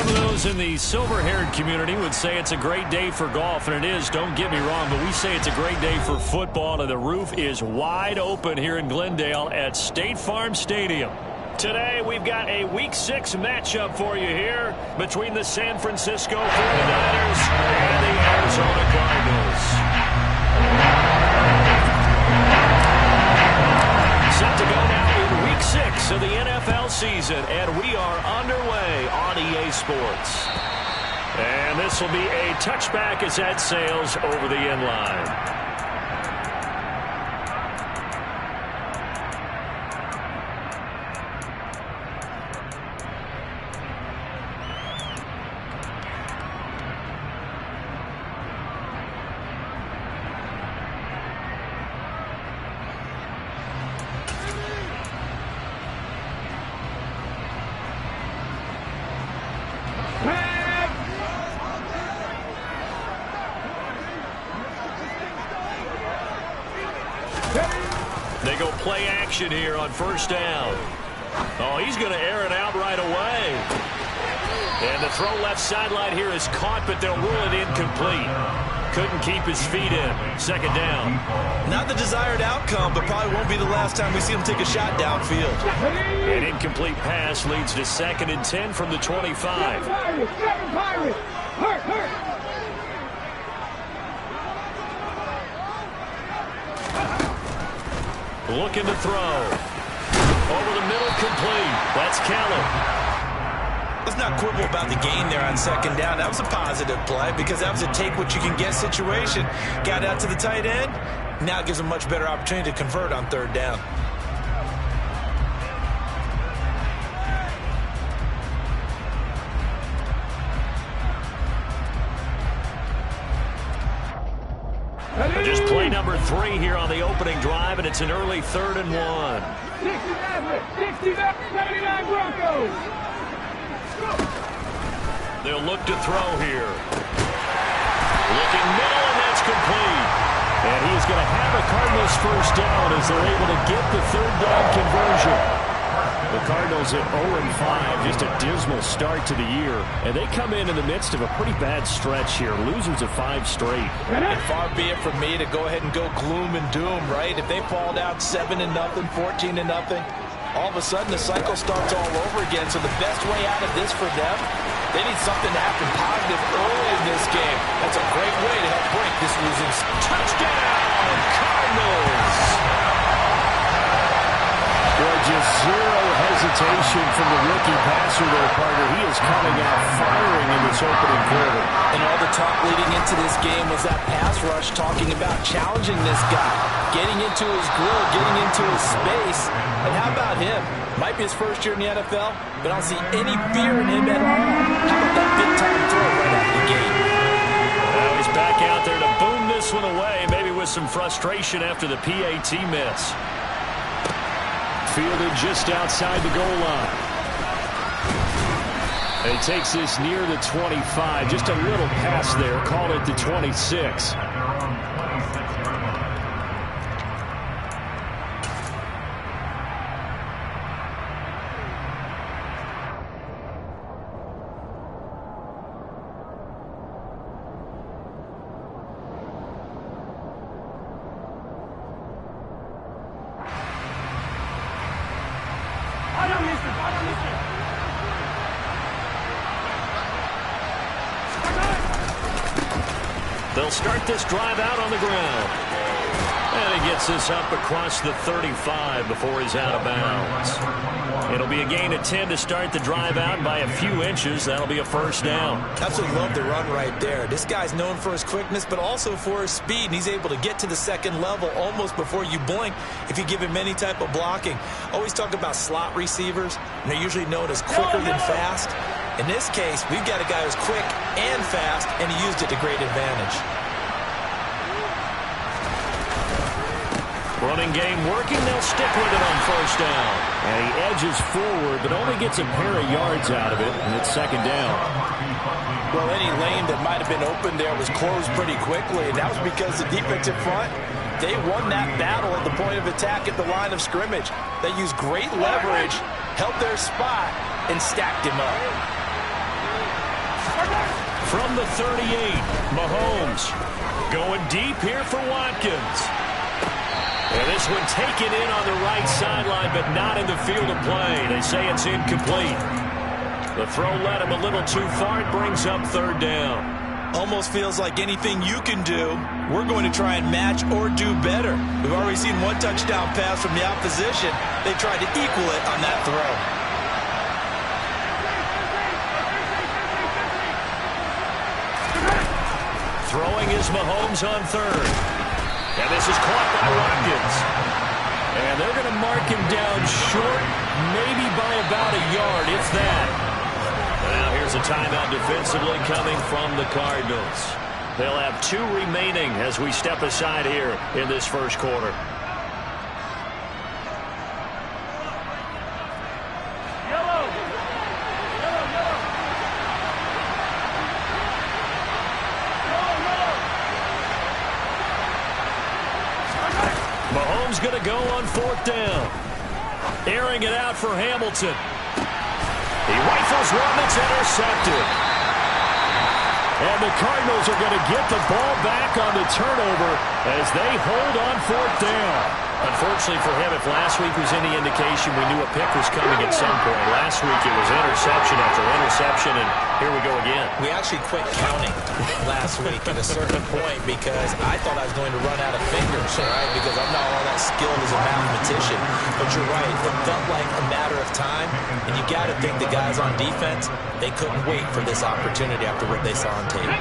Some of those in the silver-haired community would say it's a great day for golf, and it is, don't get me wrong, but we say it's a great day for football, and the roof is wide open here in Glendale at State Farm Stadium. Today, we've got a Week 6 matchup for you here between the San Francisco 49ers and the Arizona Cardinals. Set to go now in Week 6 of the NFL season, and we are underway on EA Sports. And this will be a touchback as that sails over the end line. They go play action here on first down. Oh, he's going to air it out right away. And the throw left sideline here is caught, but they'll rule it incomplete. Couldn't keep his feet in. Second down. Not the desired outcome, but probably won't be the last time we see him take a shot downfield. An incomplete pass leads to 2nd and 10 from the 25. Looking to throw. Over the middle, complete. That's Kelly. Let's not quibble about the gain there on second down. That was a positive play because that was a take-what-you-can-get situation. Got out to the tight end. Now it gives him a much better opportunity to convert on third down. Just play number 3 here on the opening drive, and it's an early 3rd and 1. 79 Broncos. They'll look to throw here. Looking middle, and that's complete. And he's going to have a Cardinals first down as they're able to get the 3rd down conversion. The Cardinals at 0-5, just a dismal start to the year. And they come in the midst of a pretty bad stretch here. Losers of 5 straight. And far be it from me to go ahead and go gloom and doom, right? If they fall down 7-0, 14-0, all of a sudden the cycle starts all over again. So the best way out of this for them, they need something to happen positive early in this game. That's a great way to help break this losing. Touchdown, Cardinals! Well, just zero hesitation from the rookie passer there, partner. He is coming out firing in this opening quarter. And all the talk leading into this game was that pass rush talking about challenging this guy, getting into his grill, getting into his space. And how about him? Might be his first year in the NFL, but I don't see any fear in him at all. How about that big-time throw right out of the gate? Well, he's back out there to boom this one away, maybe with some frustration after the PAT miss. Fielded just outside the goal line. He takes this near the 25. Just a little pass there. Called it the 26. They'll start this drive out on the ground. And he gets this up across the 35 before he's out of bounds. It'll be a gain of 10 to start the drive out by a few inches. That'll be a first down. Absolutely love the run right there. This guy's known for his quickness, but also for his speed. And he's able to get to the second level almost before you blink if you give him any type of blocking. Always talk about slot receivers, and they're usually known as quicker than fast. In this case, we've got a guy who's quick and fast, and he used it to great advantage. Running game working. They'll stick with it on first down. And he edges forward, but only gets a pair of yards out of it, and it's second down. Well, any lane that might have been open there was closed pretty quickly, and that was because the defensive front, they won that battle at the point of attack at the line of scrimmage. They used great leverage, held their spot, and stacked him up. From the 38, Mahomes going deep here for Watkins. And this one taken in on the right sideline, but not in the field of play. They say it's incomplete. The throw led him a little too far. It brings up third down. Almost feels like anything you can do, we're going to try and match or do better. We've already seen one touchdown pass from the opposition. They tried to equal it on that throw. Throwing is Mahomes on third. And this is caught by Watkins. And they're going to mark him down short, maybe by about a yard, if that. Now here's a timeout defensively coming from the Cardinals. They'll have 2 remaining as we step aside here in this first quarter. Mahomes going to go on 4th down. Airing it out for Hamilton. He rifles one that's intercepted. And the Cardinals are going to get the ball back on the turnover as they hold on 4th down. Unfortunately for him, if last week was any indication, we knew a pick was coming at some point. Last week it was interception after interception, and here we go again. We actually quit counting last week at a certain point because I thought I was going to run out of fingers, right? Because I'm not all that skilled as a mathematician. But you're right, it felt like a matter of time, and you got to think the guys on defense, they couldn't wait for this opportunity after what they saw on tape.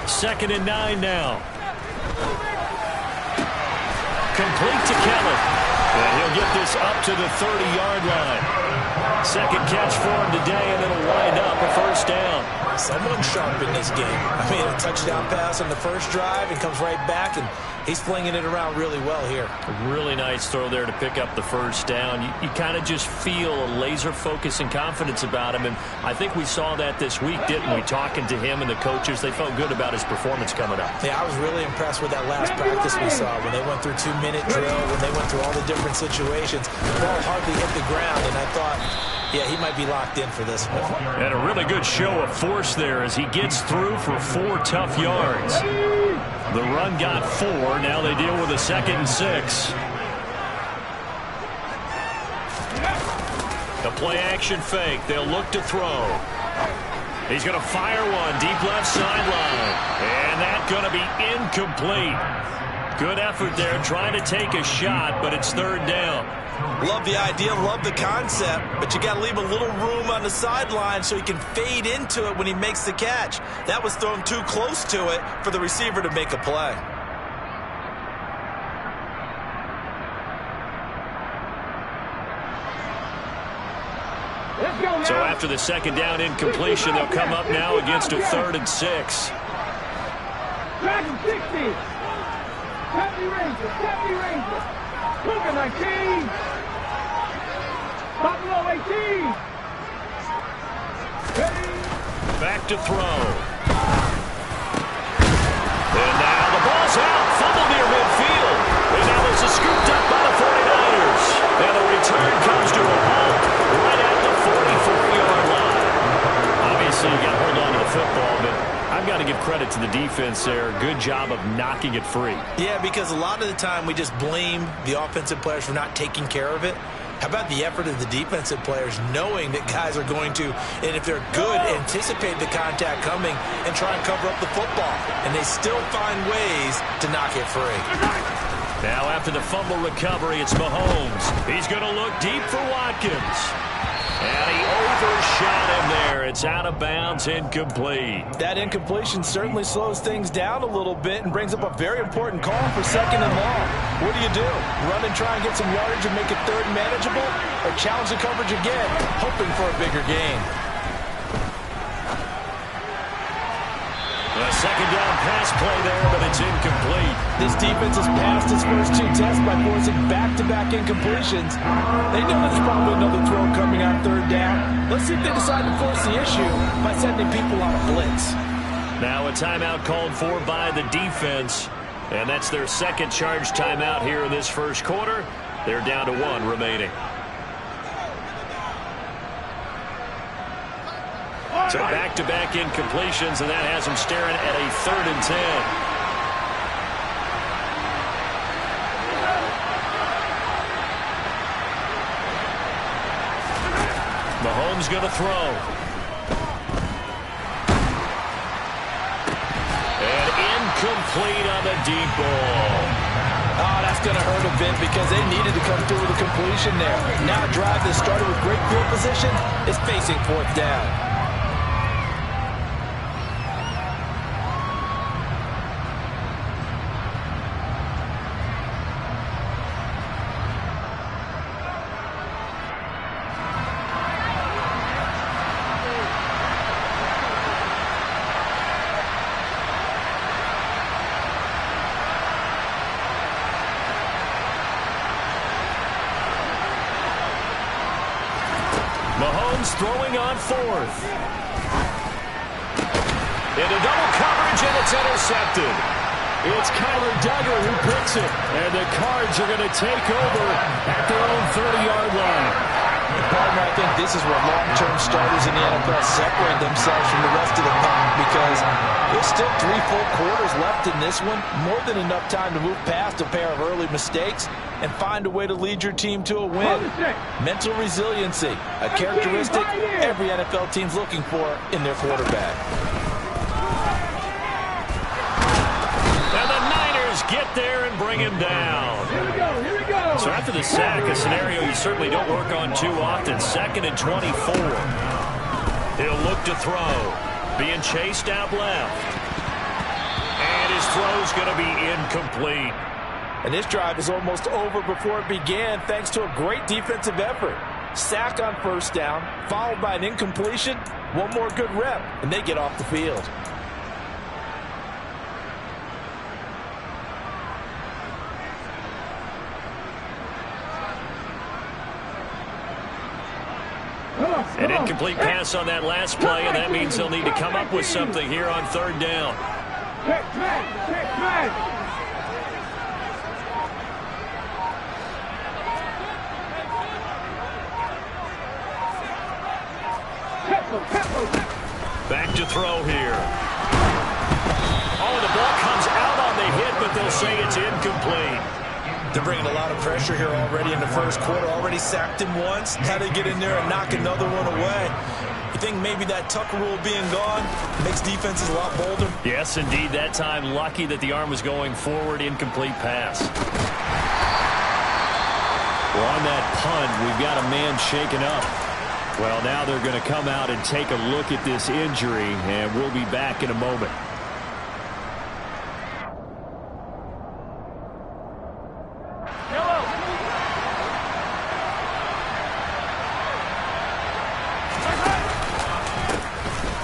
2nd and 9 now. Complete to Kelly. And he'll get this up to the 30-yard line. Second catch for him today, and it'll wind up a first down. Someone sharp in this game. I mean, a touchdown pass on the first drive and comes right back, and he's flinging it around really well here. A really nice throw there to pick up the first down. You kind of just feel a laser focus and confidence about him, and I think we saw that this week, didn't we? Talking to him and the coaches, they felt good about his performance coming up. Yeah, I was really impressed with that last practice we saw when they went through 2-minute drill, when they went through all the different situations. The ball hardly hit the ground, and I thought, yeah, he might be locked in for this one. And a really good show of force there as he gets through for 4 tough yards. The run got 4. Now they deal with a 2nd and 6. The play action fake. They'll look to throw. He's going to fire one deep left sideline. And that's going to be incomplete. Good effort there trying to take a shot, but it's 3rd down. Love the idea, love the concept, but you got to leave a little room on the sideline so he can fade into it when he makes the catch. That was thrown too close to it for the receiver to make a play. So after the 2nd down incompletion, they'll come up now against a 3rd and 6. Dragon 60. Happy Ranger. Happy Ranger. Cougar 19. Buffalo 18. Ready. Back to throw. And now the ball's out. Fumble near midfield. And now this is scooped up by the 49ers. And the return comes to a halt right at the 44-yard line. Obviously, you got to hold on to the football, but I've got to give credit to the defense there. Good job of knocking it free. Yeah, because a lot of the time we just blame the offensive players for not taking care of it. How about the effort of the defensive players knowing that guys are going to, and if they're good, anticipate the contact coming and try and cover up the football. And they still find ways to knock it free. Now after the fumble recovery, it's Mahomes. He's going to look deep for Watkins. And he overshot him there. It's out of bounds, incomplete. That incompletion certainly slows things down a little bit and brings up a very important call for 2nd and long. What do? Run and try and get some yardage and make it 3rd manageable? Or challenge the coverage again, hoping for a bigger gain? A 2nd down pass play there, but it's incomplete. This defense has passed its first 2 tests by forcing back-to-back incompletions. They know there's probably another throw coming on 3rd down. Let's see if they decide to force the issue by sending people on a blitz. Now a timeout called for by the defense, and that's their 2nd charge timeout here in this first quarter. They're down to 1 remaining. So back-to-back incompletions, and that has him staring at a 3rd and 10. Mahomes going to throw. And incomplete on the deep ball. Oh, that's going to hurt a bit because they needed to come through with a completion there. Now a drive that started with great field position is facing 4th down. Mahomes throwing on 4th. Into double coverage, and it's intercepted. It's Kyler Duggar who picks it. And the Cards are going to take over at their own 30-yard line. Partner, I think this is where long-term starters in the NFL separate themselves from the rest of the pack because there's still 3 full quarters left in this one. More than enough time to move past a pair of early mistakes and find a way to lead your team to a win. Mental resiliency, a characteristic every NFL team's looking for in their quarterback. And the Niners get there and bring him down. Here we go, here we go. So after the sack, a scenario you certainly don't work on too often. 2nd and 24. He'll look to throw. Being chased out left. And his throw's going to be incomplete. And this drive is almost over before it began thanks to a great defensive effort. Sack on 1st down, followed by an incompletion. One more good rep, and they get off the field. An incomplete pass on that last play, and that means they'll need to come up with something here on 3rd down. Check man. Back to throw here. Oh, the ball comes out on the hit, but they'll say it's incomplete. They're bringing a lot of pressure here already in the 1st quarter. Already sacked him once. Had to get in there and knock another one away. You think maybe that Tucker rule being gone makes defenses a lot bolder? Yes, indeed. That time, lucky that the arm was going forward. Incomplete pass. Well, on that punt, we've got a man shaken up. Well, now they're going to come out and take a look at this injury, and we'll be back in a moment.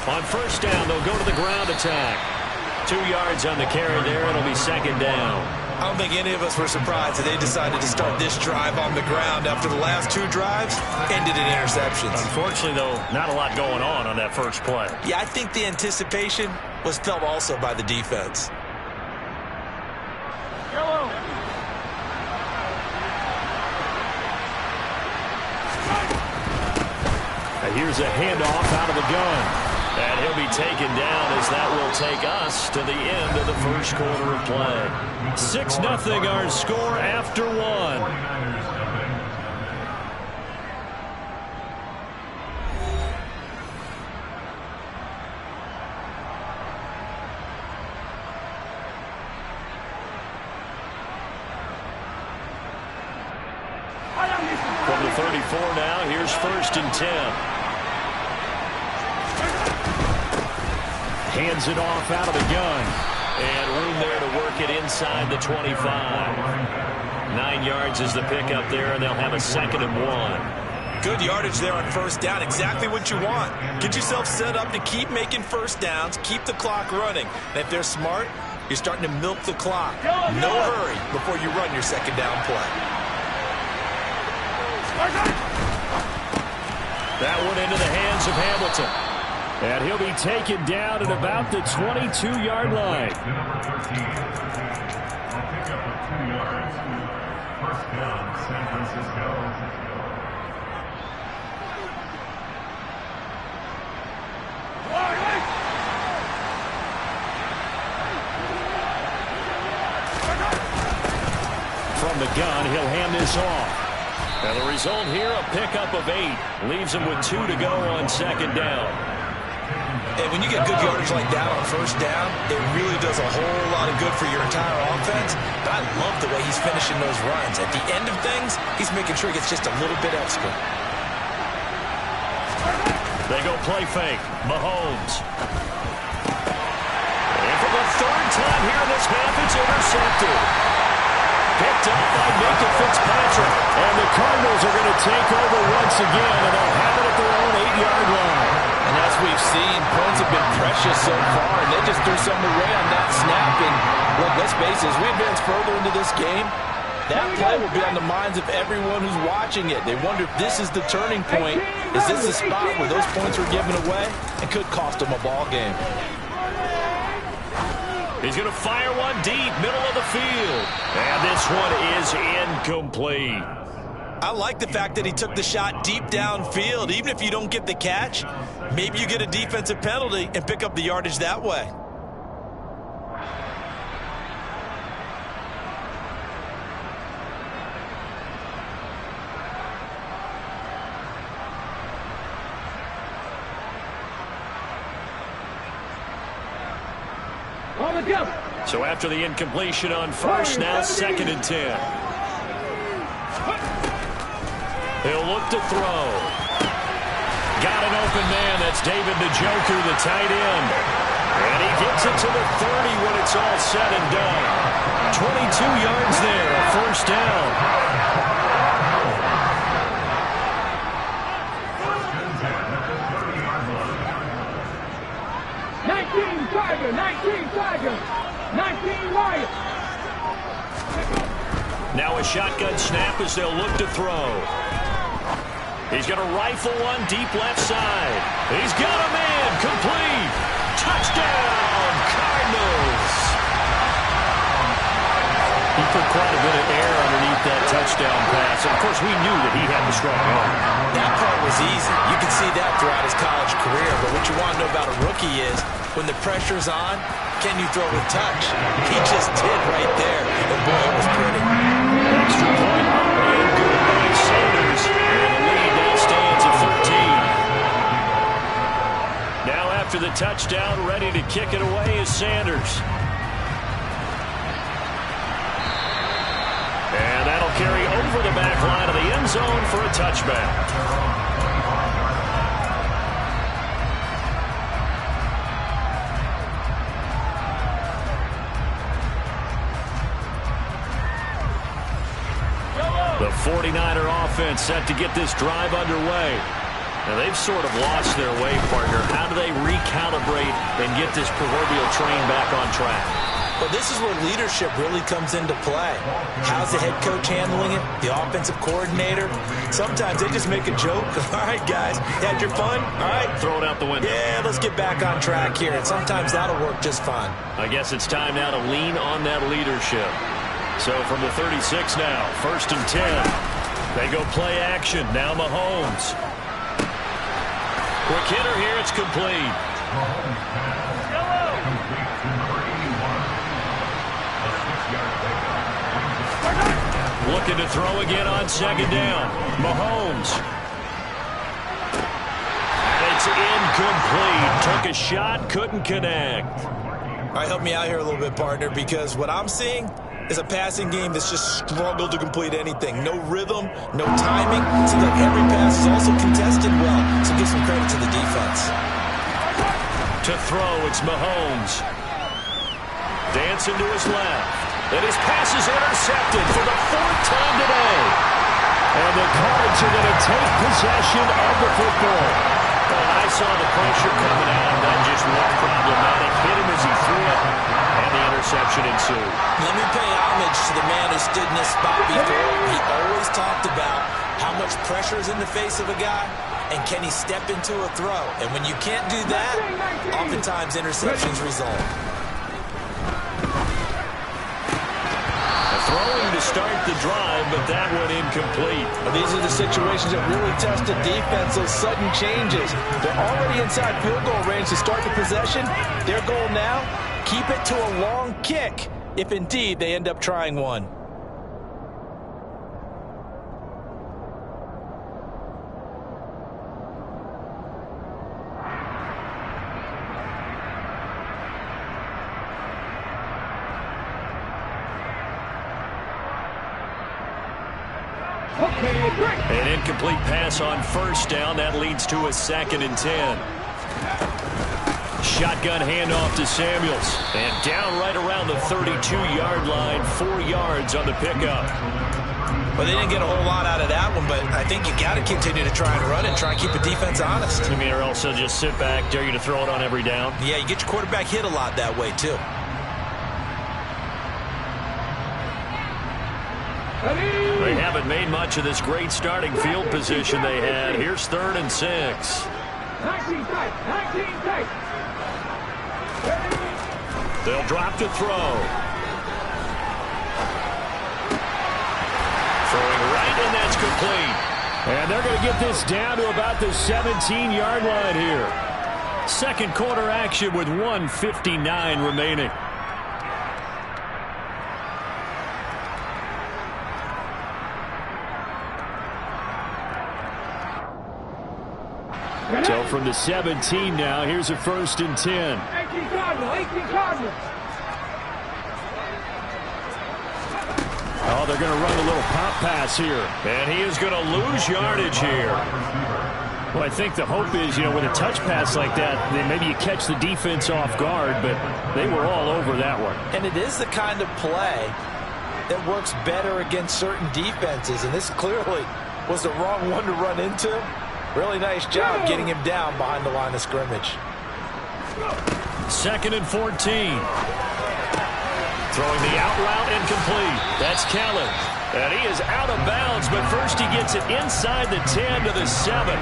On 1st down, they'll go to the ground attack. 2 yards on the carry there. It'll be 2nd down. I don't think any of us were surprised that they decided to start this drive on the ground after the last 2 drives ended in interceptions. Unfortunately, though, not a lot going on that first play. Yeah, I think the anticipation was felt also by the defense. Here's a handoff out of the gun. And he'll be taken down as that will take us to the end of the 1st quarter of play. 6-0 our score after 1. From the 34 now, here's 1st and 10. Hands it off out of the gun. And room there to work it inside the 25. 9 yards is the pickup there, and they'll have a 2nd and 1. Good yardage there on 1st down. Exactly what you want. Get yourself set up to keep making 1st downs, keep the clock running. And if they're smart, you're starting to milk the clock. No hurry before you run your 2nd down play. That one into the hands of Hamilton. And he'll be taken down at about the 22-yard line. First down, San Francisco. gun. He'll hand this off. And the result here, a pickup of 8. Leaves him with 2 to go on second down. And when you get good yardage like that on first down, it really does a whole lot of good for your entire offense. But I love the way he's finishing those runs. At the end of things, he's making sure he gets just a little bit extra. They go play fake. Mahomes. And for the third time here in this half, it's intercepted. Picked up by Minka Fitzpatrick. And the Cardinals are going to take over once again, and they'll have it at their own 8-yard line. And as we've seen, points have been precious so far, and they just threw something away on that snap. And look, let's face it, as we advance further into this game, that play will be on the minds of everyone who's watching it. They wonder if this is the turning point. Is this the spot where those points were given away and could cost them a ball game? He's going to fire one deep, middle of the field. And this one is incomplete. I like the fact that he took the shot deep downfield. Even if you don't get the catch, maybe you get a defensive penalty and pick up the yardage that way. So after the incompletion on first, now second and 10. He'll look to throw. Got an open man. That's David Njoku, the tight end. And he gets it to the 30 when it's all said and done. 22 yards there, a first down. Tiger, 19 Tiger, 19 Lions. Now a shotgun snap as they'll look to throw. He's going to rifle one deep left side. He's got a man, complete. Touchdown, Cardinals. He put quite a bit of air underneath that touchdown pass. And, of course, we knew that he had the strong arm. That part was easy. You can see that throughout his college career. But what you want to know about a rookie is when the pressure's on, can you throw with touch? He just did right there. And, boy, it was pretty. Extra point and good by Sanders. And the lead now stands at 13. Now after the touchdown, ready to kick it away is Sanders. And that'll carry over the back line of the end zone for a touchback. The 49er offense set to get this drive underway. Now they've sort of lost their way, partner. How do they recalibrate and get this proverbial train back on track? Well, this is where leadership really comes into play. How's the head coach handling it? The offensive coordinator? Sometimes they just make a joke. All right, guys, you had your fun? All right. Throw it out the window. Yeah, let's get back on track here. And sometimes that'll work just fine. I guess it's time now to lean on that leadership. So from the 36 now, first and 10. They go play action. Now Mahomes. Quick hitter here. It's complete. Looking to throw again on second down. Mahomes. It's incomplete. Took a shot, couldn't connect. All right, help me out here a little bit, partner, because what I'm seeing is a passing game that's just struggled to complete anything. No rhythm, no timing. Seems like every pass is also contested well, so give some credit to the defense. To throw, it's Mahomes. Dancing to his left. And his pass is intercepted for the 4th time today. And the Cards are going to take possession of the football. Well, I saw the pressure coming at him. That just looked problematic. Hit him as he threw it, and the interception ensued. Let me pay homage to the man who stood in this spot before. He always talked about how much pressure is in the face of a guy, and can he step into a throw. And when you can't do that, oftentimes interceptions result. Throwing to start the drive, but that one incomplete. These are the situations that really test the defense, those sudden changes. They're already inside field goal range to start the possession. Their goal now, keep it to a long kick, if indeed they end up trying one. An incomplete pass on first down. That leads to a 2nd and 10. Shotgun handoff to Samuels. And down right around the 32-yard line. 4 yards on the pickup. Well, they didn't get a whole lot out of that one, but I think you got to continue to try and run and try and keep the defense honest. I mean, or else they'll just sit back, dare you to throw it on every down. Yeah, you get your quarterback hit a lot that way, too. They haven't made much of this great starting field position they had. Here's 3rd and 6. 19 tight. 19 tight. They'll drop to throw. Throwing right, and that's complete. And they're going to get this down to about the 17-yard line here. Second quarter action with 1:59 remaining. So from the 17 now, here's a 1st and 10. 18 Cardinals. 18 Cardinals. Oh, they're going to run a little pop pass here. And he is going to lose yardage here. Well, I think the hope is, with a touch pass like that, then maybe you catch the defense off guard, but they were all over that one. And it is the kind of play that works better against certain defenses, and this clearly was the wrong one to run into. Really nice job getting him down behind the line of scrimmage. 2nd and 14. Throwing the out route incomplete. That's Kellen. And he is out of bounds, but first he gets it inside the 10 to the 7.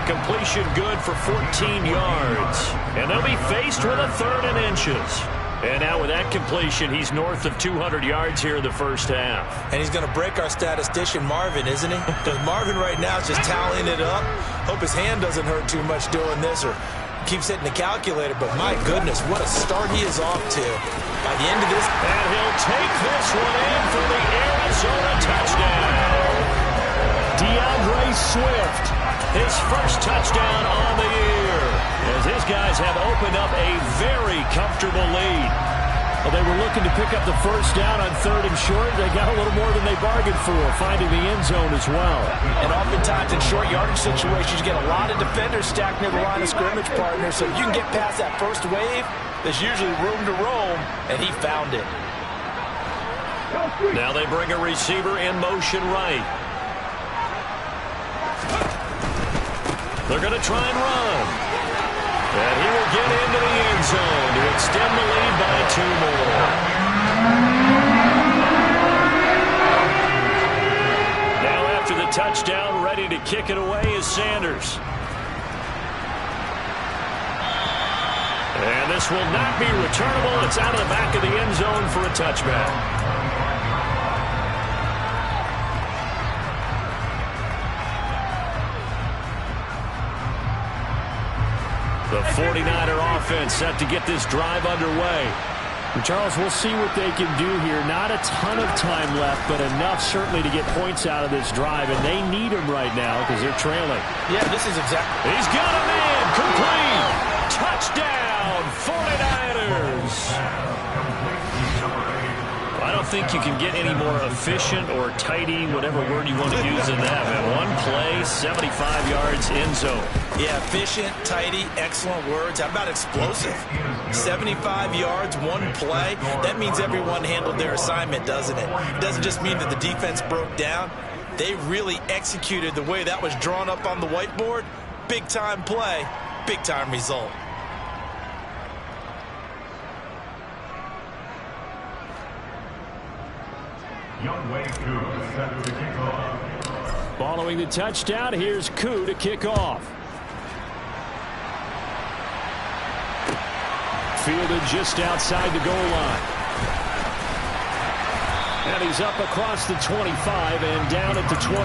Completion good for 14 yards. And they'll be faced with a 3rd and inches. And now with that completion, he's north of 200 yards here in the first half. And he's going to break our statistician Marvin, isn't he? Because Marvin right now is just tallying it up. Hope his hand doesn't hurt too much doing this or keeps hitting the calculator. But my goodness, what a start he is off to. By the end of this. And he'll take this one in for the Arizona touchdown. DeAndre Swift, his first touchdown on the year, as his guys have opened up a very comfortable lead. Well, they were looking to pick up the first down on 3rd and short. They got a little more than they bargained for, finding the end zone as well. And oftentimes in short yardage situations, you get a lot of defenders stacked near the line of scrimmage, partner. So if you can get past that first wave, there's usually room to roam, and he found it. Now they bring a receiver in motion right. They're going to try and run. And he will get into the end zone to extend the lead by 2 more. Now after the touchdown, ready to kick it away is Sanders. And this will not be returnable. It's out of the back of the end zone for a touchback. The 49er offense set to get this drive underway. And Charles, we'll see what they can do here. Not a ton of time left, but enough certainly to get points out of this drive, and they need them right now because they're trailing. Yeah, this is exactly. He's got him in. Complete. Touchdown, 49ers. I don't think you can get any more efficient or tidy, whatever word you want to use in that, man. One play, 75 yards, end zone. Yeah, efficient, tidy, excellent words. How about explosive? 75 yards, one play. That means everyone handled their assignment, doesn't it? It doesn't just mean that the defense broke down. They really executed the way that was drawn up on the whiteboard. Big-time play, big-time result. Following the touchdown, here's Koo to kick off. Fielded just outside the goal line. And he's up across the 25 and down at the 28.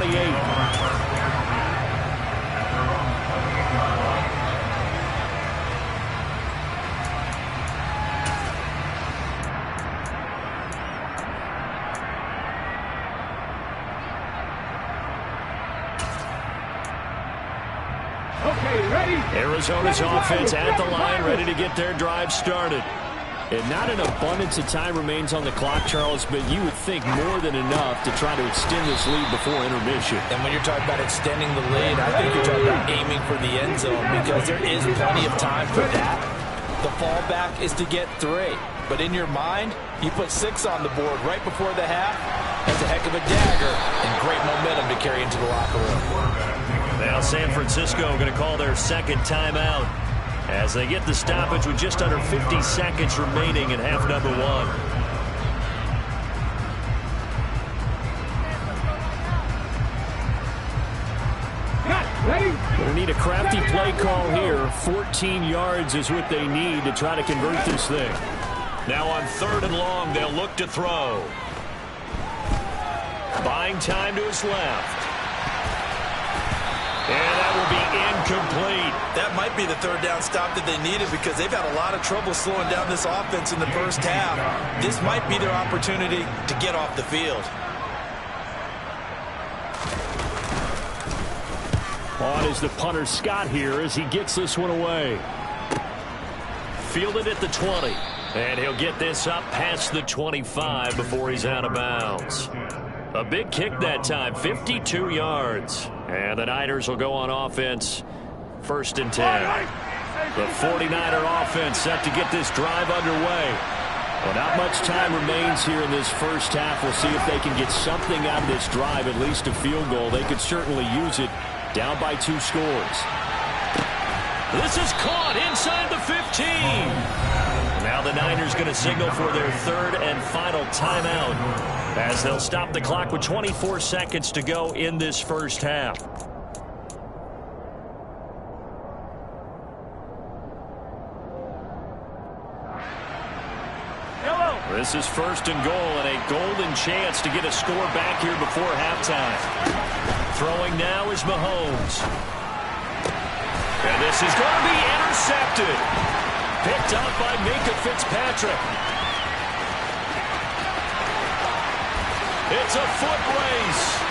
Okay, ready? Arizona's offense at the line, ready to get their drive started. And not an abundance of time remains on the clock, Charles, but you would think more than enough to try to extend this lead before intermission. And when you're talking about extending the lead, I think you're talking about aiming for the end zone because there is plenty of time for that. The fallback is to get 3. But in your mind, you put 6 on the board right before the half. That's a heck of a dagger and great momentum to carry into the locker room. Now San Francisco going to call their second timeout as they get the stoppage with just under 50 seconds remaining in half number 1. They need a crafty play call here. 14 yards is what they need to try to convert this thing. Now on 3rd and long, they'll look to throw. Buying time to his left. And that will be incomplete. That might be the 3rd down stop that they needed because they've had a lot of trouble slowing down this offense in the first half. This might be their opportunity to get off the field. On is the punter Scott here as he gets this one away. Fielded at the 20. And he'll get this up past the 25 before he's out of bounds. A big kick that time, 52 yards. And the Niners will go on offense, 1st and 10. The 49er offense set to get this drive underway. Well, not much time remains here in this first half. We'll see if they can get something out of this drive, at least a field goal. They could certainly use it, down by 2 scores. This is caught inside the 15. Now the Niners going to signal for their 3rd and final timeout as they'll stop the clock with 24 seconds to go in this first half. This is 1st and goal and a golden chance to get a score back here before halftime. Throwing now is Mahomes. And this is going to be intercepted. Picked up by Minka Fitzpatrick. It's a foot race.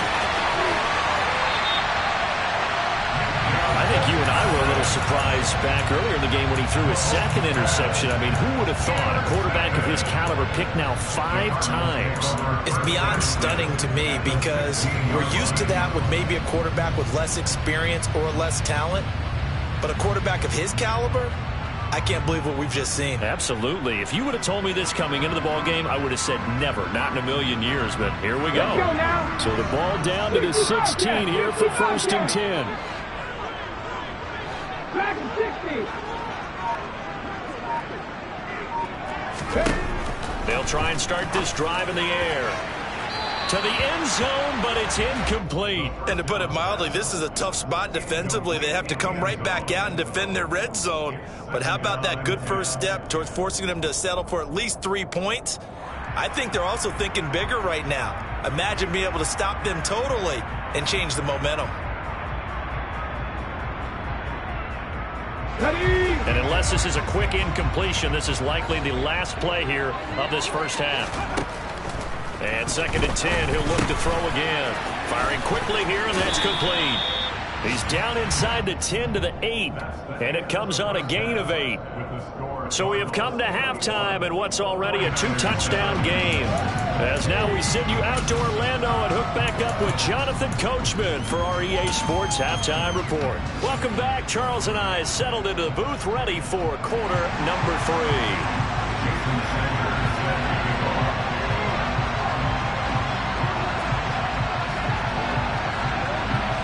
I think you and I were a little surprised back earlier in the game when he threw his 2nd interception. I mean, who would have thought a quarterback of his caliber picked now 5 times? It's beyond stunning to me because we're used to that with maybe a quarterback with less experience or less talent. But a quarterback of his caliber, I can't believe what we've just seen. Absolutely. If you would have told me this coming into the ball game, I would have said never, not in a million years. But here we go. So the ball down to the 16 here for 1st and 10. Back to 60. They'll try and start this drive in the air. To the end zone, but it's incomplete. And to put it mildly, this is a tough spot defensively. They have to come right back out and defend their red zone. But how about that good first step towards forcing them to settle for at least 3 points? I think they're also thinking bigger right now. Imagine being able to stop them totally and change the momentum. And unless this is a quick incompletion, this is likely the last play here of this first half. And 2nd and 10, he'll look to throw again. Firing quickly here, and that's complete. He's down inside the 10 to the 8, and it comes on a gain of 8. So we have come to halftime in what's already a 2-touchdown game. As now we send you out to Orlando and hook back up with Jonathan Coachman for our EA Sports Halftime Report. Welcome back. Charles and I settled into the booth ready for quarter number 3.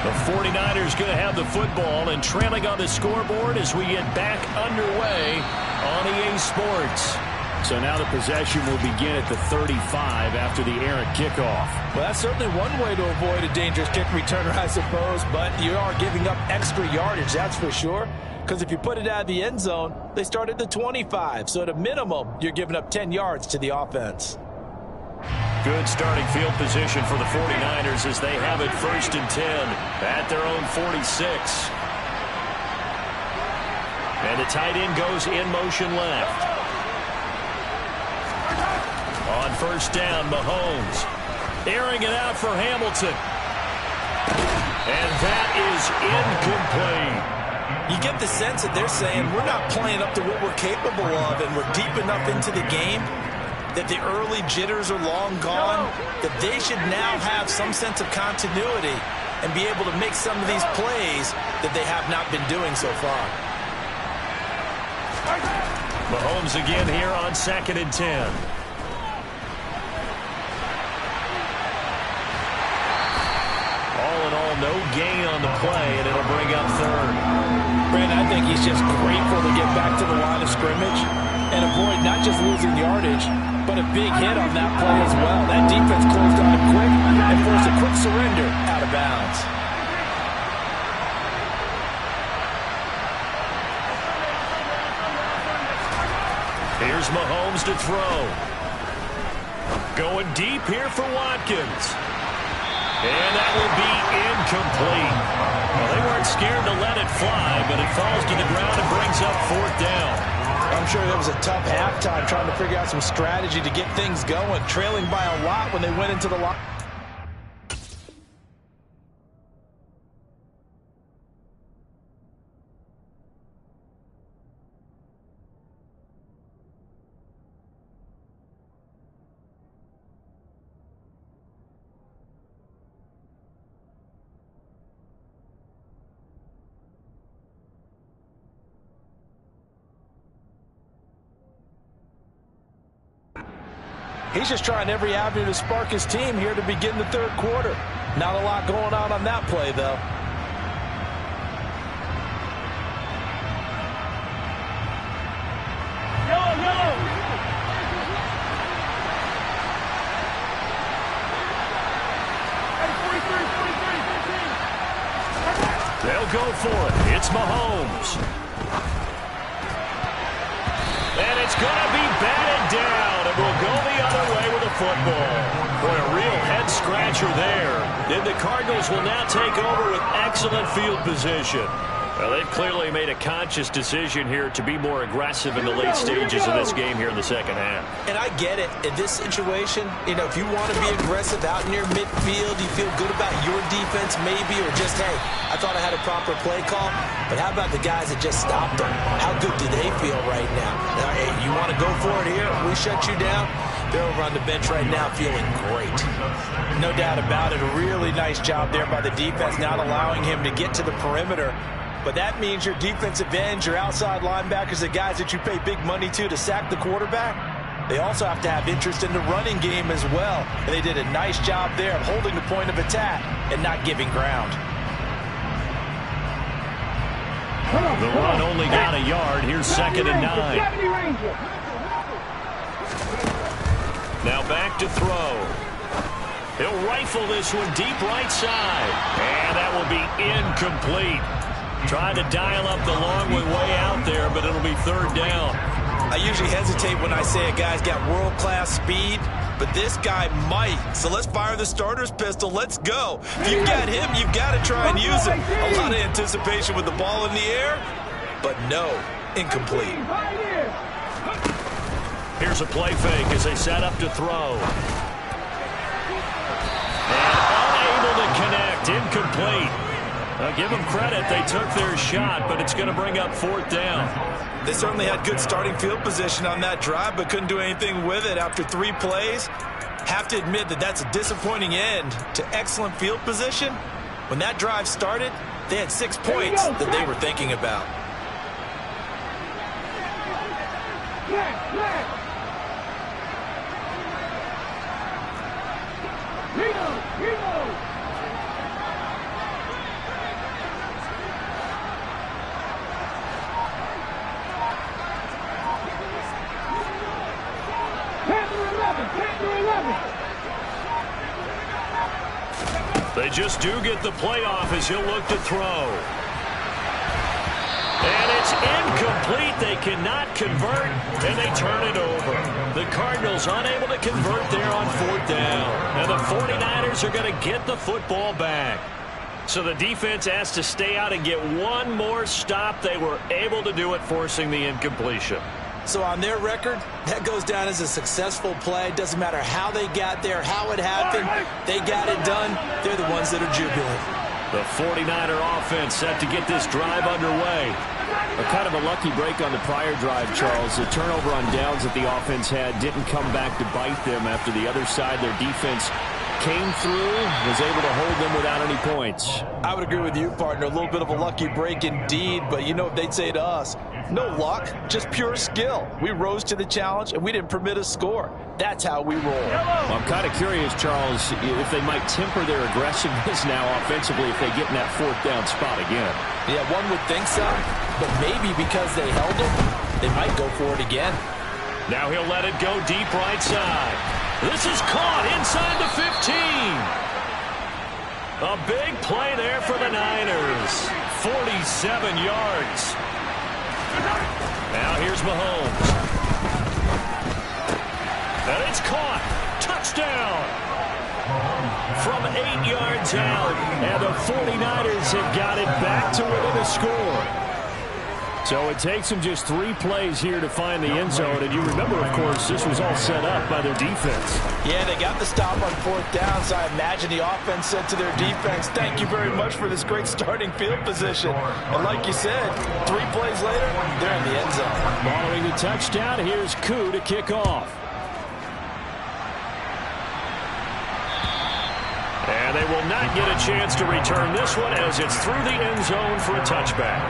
The 49ers going to have the football and trailing on the scoreboard as we get back underway on EA Sports. So now the possession will begin at the 35 after the errant kickoff. Well, that's certainly one way to avoid a dangerous kick returner, I suppose, but you are giving up extra yardage, that's for sure. Because if you put it out of the end zone, they start at the 25. So at a minimum, you're giving up 10 yards to the offense. Good starting field position for the 49ers as they have it 1st and 10 at their own 46. And the tight end goes in motion left. On 1st down, Mahomes airing it out for Hamilton. And that is incomplete. You get the sense that they're saying we're not playing up to what we're capable of, and we're deep enough into the game that the early jitters are long gone, that they should now have some sense of continuity and be able to make some of these plays that they have not been doing so far. Mahomes again here on 2nd and 10. All in all, no gain on the play, and it'll bring up 3rd. Brandon, I think he's just grateful to get back to the line of scrimmage and avoid not just losing yardage, but a big hit on that play as well. That defense closed on him quick and forced a quick surrender out of bounds. Here's Mahomes to throw. Going deep here for Watkins. And that will be incomplete. Well, they weren't scared to let it fly, but it falls to the ground and brings up 4th down. I'm sure that was a tough halftime trying to figure out some strategy to get things going, trailing by a lot when they went into the line. He's just trying every avenue to spark his team here to begin the 3rd quarter. Not a lot going on that play, though. They'll go for it. It's Mahomes. And it's going to be batted down, and we'll go the other way with the football. Boy, a real head-scratcher there. Then the Cardinals will now take over with excellent field position. Well, they've clearly made a conscious decision here to be more aggressive in the late stages of this game here in the 2nd half. And I get it. In this situation, you know, if you want to be aggressive out near midfield, you feel good about your defense maybe, or just, hey, I thought I had a proper play call. But how about the guys that just stopped them? How good do they feel right now? Hey, you want to go for it here? We shut you down? They're over on the bench right now feeling great. No doubt about it. A really nice job there by the defense, not allowing him to get to the perimeter. But that means your defensive ends, your outside linebackers, the guys that you pay big money to sack the quarterback, they also have to have interest in the running game as well. And they did a nice job there of holding the point of attack and not giving ground. The run only got a yard. Here's 2nd and 9. Now back to throw. He'll rifle this one deep right side. And that will be incomplete. Trying to dial up the long way out there, but it'll be 3rd down. I usually hesitate when I say a guy's got world-class speed, but this guy might. So let's fire the starter's pistol. Let's go. If you've got him, you've got to try and use him. A lot of anticipation with the ball in the air, but no, incomplete. Here's a play fake as they set up to throw. And unable to connect, incomplete. Give them credit. They took their shot, but it's going to bring up 4th down. They certainly had good starting field position on that drive, but couldn't do anything with it after 3 plays. Have to admit that that's a disappointing end to excellent field position. When that drive started, they had 6 points that they were thinking about. They just do get the playoff as he'll look to throw. And it's incomplete. They cannot convert, and they turn it over. The Cardinals unable to convert there on 4th down. And the 49ers are going to get the football back. So the defense has to stay out and get one more stop. They were able to do it, forcing the incompletion. So on their record, that goes down as a successful play. Doesn't matter how they got there, how it happened. They got it done. They're the ones that are jubilant. The 49er offense set to get this drive underway. Kind of a lucky break on the prior drive, Charles. The turnover on downs that the offense had didn't come back to bite them after the other side. Their defense came through, was able to hold them without any points. I would agree with you, partner. A little bit of a lucky break indeed, but you know what they'd say to us? No luck, just pure skill. We rose to the challenge, and we didn't permit a score. That's how we roll. Well, I'm kind of curious, Charles, if they might temper their aggressiveness now offensively if they get in that fourth down spot again. Yeah, one would think so, but maybe because they held them, they might go for it again. Now he'll let it go deep right side. This is caught inside the 15. A big play there for the Niners. 47 yards. Now here's Mahomes. And it's caught. Touchdown. From 8 yards out. And the 49ers have got it back to within a score. So it takes them just 3 plays here to find the end zone. And you remember, of course, this was all set up by their defense. Yeah, they got the stop on fourth down, so I imagine the offense said to their defense, thank you very much for this great starting field position. And like you said, 3 plays later, they're in the end zone. Following the touchdown, here's Koo to kick off. And they will not get a chance to return this one as it's through the end zone for a touchback.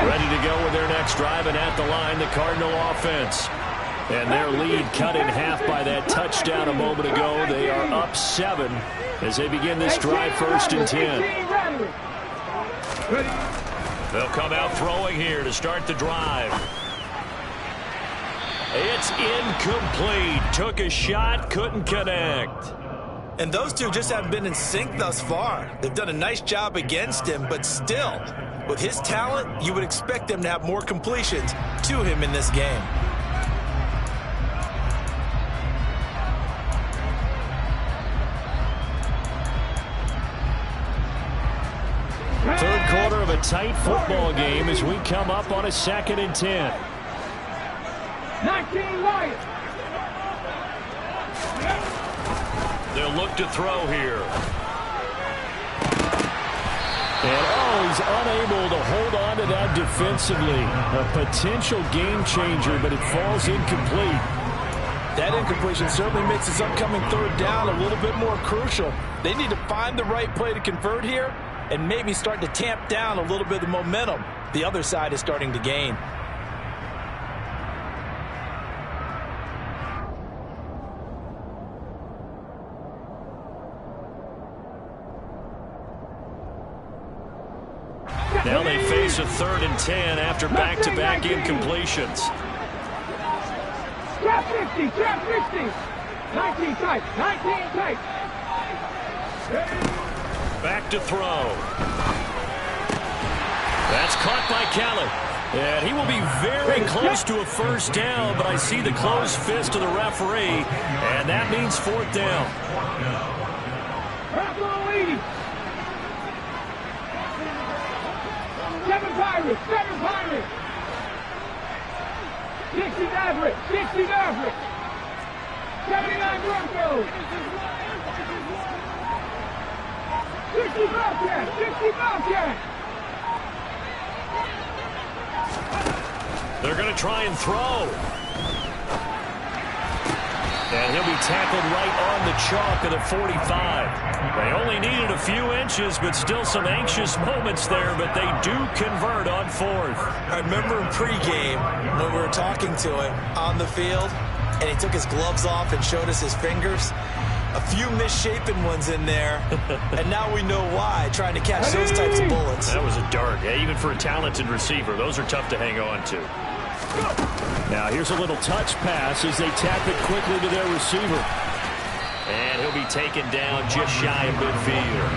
Ready to go with their next drive, and at the line, the Cardinal offense. And their lead cut in half by that touchdown a moment ago. They are up 7 as they begin this drive, 1st and 10. They'll come out throwing here to start the drive. It's incomplete. Took a shot, couldn't connect. And those two just haven't been in sync thus far. They've done a nice job against him, but still, with his talent, you would expect them to have more completions to him in this game. Third quarter of a tight football game as we come up on a 2nd and 10. 19 Lions. They'll look to throw here. And he's unable to hold on to that defensively. A potential game changer, but it falls incomplete. That incompletion certainly makes this upcoming 3rd down a little bit more crucial. They need to find the right play to convert here and maybe start to tamp down a little bit of the momentum the other side is starting to gain. Now they face a 3rd and 10 after back-to-back incompletions. Trap 50, trap 50. 19 tight, 19 tight. Back to throw. That's caught by Kelly. And he will be very close to a 1st down, but I see the closed fist of the referee, and that means 4th down. Purple 80. 7 Pirates, 7 Pirates. 60 Mavericks, 60 Mavericks. 79 Broncos. 60 Bobcats, 60 Bobcats. They're going to try and throw. And he'll be tackled right on the chalk of the 45. They only needed a few inches, but still some anxious moments there, but they do convert on 4th. I remember in pregame when we were talking to him on the field, and he took his gloves off and showed us his fingers. A few misshapen ones in there, and now we know why, trying to catch those types of bullets. That was a dart. Yeah, even for a talented receiver, those are tough to hang on to. Now here's a little touch pass as they tap it quickly to their receiver. And he'll be taken down just shy of midfield.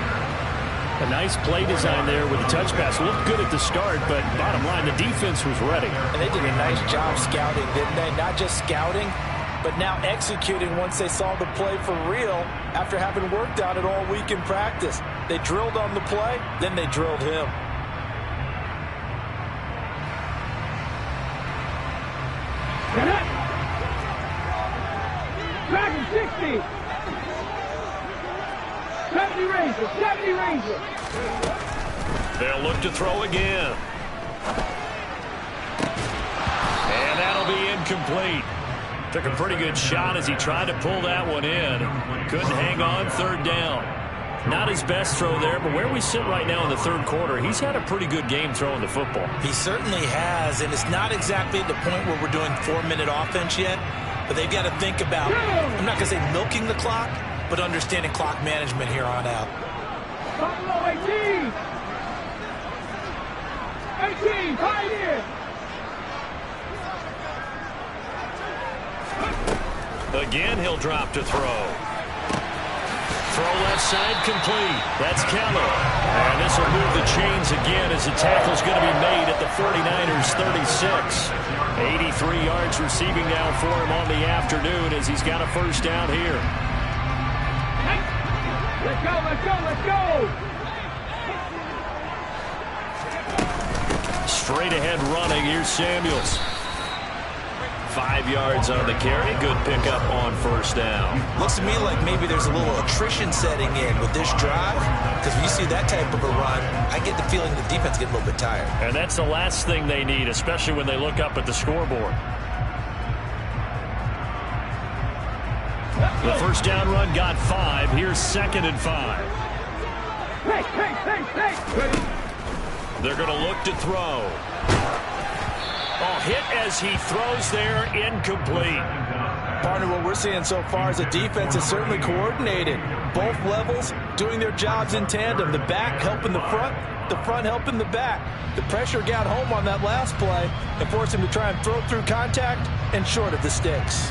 A nice play design there with the touch pass. Looked good at the start, but bottom line, the defense was ready. And they did a nice job scouting, didn't they? Not just scouting, but now executing once they saw the play for real after having worked on it all week in practice. They drilled on the play, then they drilled him. 50. 70 Ranger, 70 Ranger. They'll look to throw again. And that'll be incomplete. Took a pretty good shot as he tried to pull that one in. Couldn't hang on, third down. Not his best throw there, but where we sit right now in the third quarter, he's had a pretty good game throwing the football. He certainly has, and it's not exactly at the point where we're doing 4-minute offense yet, but they've got to think about, I'm not going to say milking the clock, but understanding clock management here on out. Buffalo 18. 18, Pioneer. Again, he'll drop to throw. Throw left side complete. That's Keller. And this will move the chains again as the tackle's going to be made at the 49ers 36. 83 yards receiving now for him on the afternoon as he's got a first down here. Let's go, let's go, let's go. Straight ahead running. Here's Samuels. 5 yards on the carry. Good pickup on first down. Looks to me like maybe there's a little attrition setting in with this drive, because when you see that type of a run, I get the feeling the defense get a little bit tired. And that's the last thing they need, especially when they look up at the scoreboard. The first down run got 5. Here's 2nd and 5. Hey. They're going to look to throw. Oh, hit as he throws there, incomplete. Partner, what we're seeing so far is the defense is certainly coordinated. Both levels doing their jobs in tandem. The back helping the front helping the back. The pressure got home on that last play and forced him to try and throw through contact and short of the sticks.